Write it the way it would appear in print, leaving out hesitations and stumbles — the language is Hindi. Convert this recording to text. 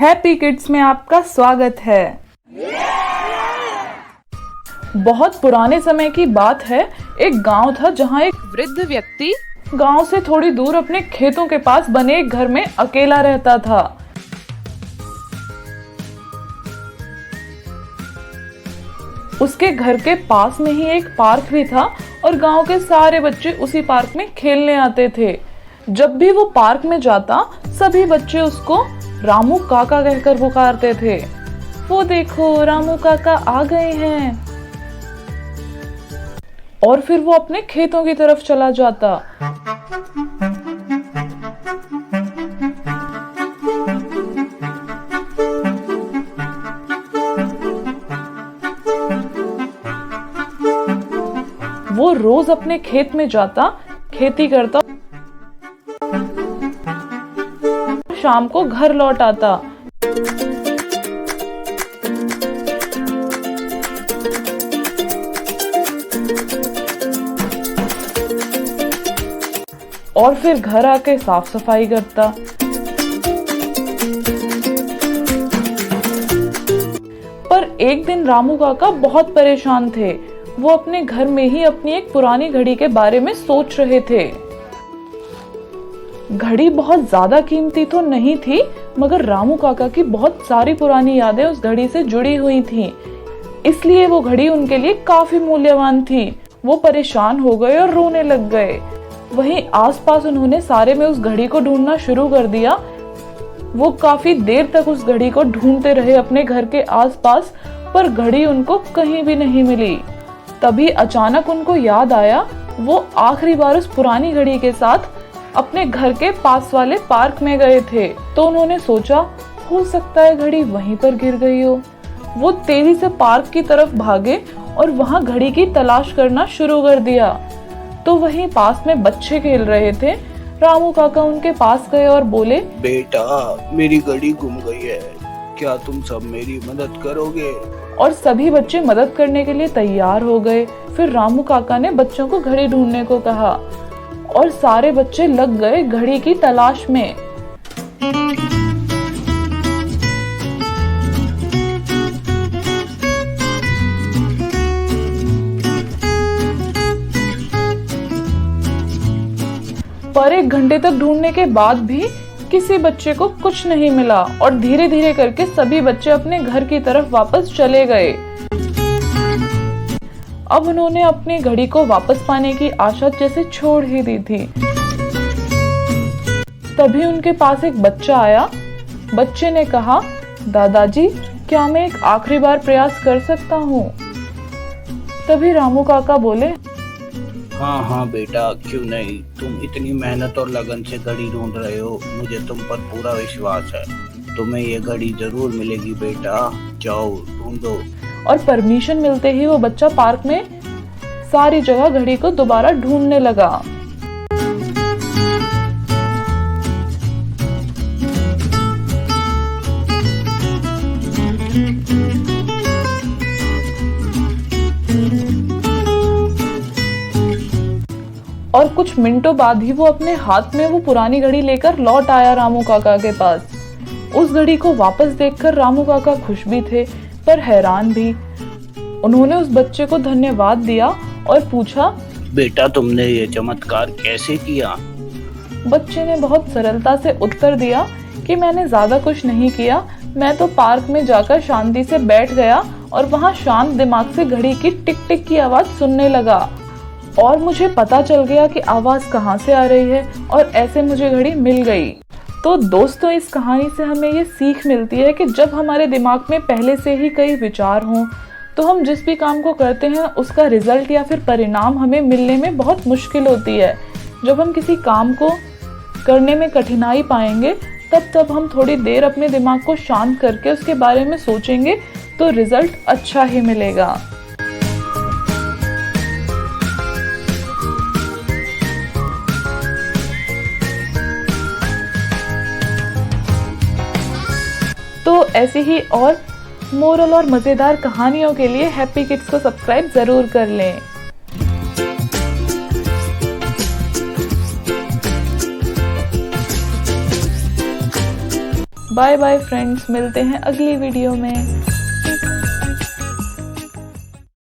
हैप्पी किड्स में आपका स्वागत है। बहुत पुराने समय की बात है। एक गांव था जहां एक वृद्ध व्यक्ति गांव से थोड़ी दूर अपने खेतों के पास बने एक घर में अकेला रहता था। उसके घर के पास में ही एक पार्क भी था और गांव के सारे बच्चे उसी पार्क में खेलने आते थे। जब भी वो पार्क में जाता सभी बच्चे उसको रामू काका कहकर पुकारते थे। वो देखो रामू काका आ गए हैं। और फिर वो अपने खेतों की तरफ चला जाता। वो रोज अपने खेत में जाता, खेती करता, शाम को घर लौट आता। और फिर घर आके साफ सफाई करता। पर एक दिन रामू काका बहुत परेशान थे। वो अपने घर में ही अपनी एक पुरानी घड़ी के बारे में सोच रहे थे। घड़ी बहुत ज्यादा कीमती तो नहीं थी, मगर रामू काका की बहुत सारी पुरानी यादें उस घड़ी से जुड़ी हुई थीं। इसलिए वो घड़ी उनके लिए काफी मूल्यवान थी। वो परेशान हो गए और रोने लग गए। वहीं आसपास उन्होंने सारे में उस घड़ी को ढूंढना शुरू कर दिया। वो काफी देर तक उस घड़ी को ढूंढते रहे अपने घर के आसपास, पर घड़ी उनको कहीं भी नहीं मिली। तभी अचानक उनको याद आया, वो आखिरी बार उस पुरानी घड़ी के साथ अपने घर के पास वाले पार्क में गए थे। तो उन्होंने सोचा हो सकता है घड़ी वहीं पर गिर गई हो। वो तेजी से पार्क की तरफ भागे और वहां घड़ी की तलाश करना शुरू कर दिया। तो वहीं पास में बच्चे खेल रहे थे। रामू काका उनके पास गए और बोले, बेटा मेरी घड़ी गुम गई है, क्या तुम सब मेरी मदद करोगे? और सभी बच्चे मदद करने के लिए तैयार हो गए। फिर रामू काका ने बच्चों को घड़ी ढूंढने को कहा और सारे बच्चे लग गए घड़ी की तलाश में। पर 1 घंटे तक ढूंढने के बाद भी किसी बच्चे को कुछ नहीं मिला और धीरे धीरे करके सभी बच्चे अपने घर की तरफ वापस चले गए। अब उन्होंने अपनी घड़ी को वापस पाने की आशा जैसे छोड़ ही दी थी। तभी उनके पास एक बच्चा आया। बच्चे ने कहा, दादाजी क्या मैं एक आखिरी बार प्रयास कर सकता हूँ? तभी रामू काका बोले, हाँ बेटा, क्यों नहीं। तुम इतनी मेहनत और लगन से घड़ी ढूंढ रहे हो, मुझे तुम पर पूरा विश्वास है। तुम्हें ये घड़ी जरूर मिलेगी बेटा, जाओ ढूंढो। और परमिशन मिलते ही वो बच्चा पार्क में सारी जगह घड़ी को दोबारा ढूंढने लगा। और कुछ मिनटों बाद ही वो अपने हाथ में वो पुरानी घड़ी लेकर लौट आया रामू काका के पास। उस घड़ी को वापस देखकर रामू काका खुश भी थे पर हैरान भी। उन्होंने उस बच्चे को धन्यवाद दिया और पूछा, बेटा तुमने ये चमत्कार कैसे किया? बच्चे ने बहुत सरलता से उत्तर दिया कि मैंने ज्यादा कुछ नहीं किया। मैं तो पार्क में जाकर शांति से बैठ गया और वहां शांत दिमाग से घड़ी की टिक टिक की आवाज सुनने लगा और मुझे पता चल गया कि आवाज कहाँ से आ रही है और ऐसे मुझे घड़ी मिल गई। तो दोस्तों, इस कहानी से हमें ये सीख मिलती है कि जब हमारे दिमाग में पहले से ही कई विचार हों तो हम जिस भी काम को करते हैं उसका रिजल्ट या फिर परिणाम हमें मिलने में बहुत मुश्किल होती है। जब हम किसी काम को करने में कठिनाई पाएंगे तब हम थोड़ी देर अपने दिमाग को शांत करके उसके बारे में सोचेंगे तो रिजल्ट अच्छा ही मिलेगा। तो ऐसी ही और मोरल और मजेदार कहानियों के लिए हैप्पी किड्स को सब्सक्राइब जरूर कर लें। बाय बाय फ्रेंड्स, मिलते हैं अगली वीडियो में।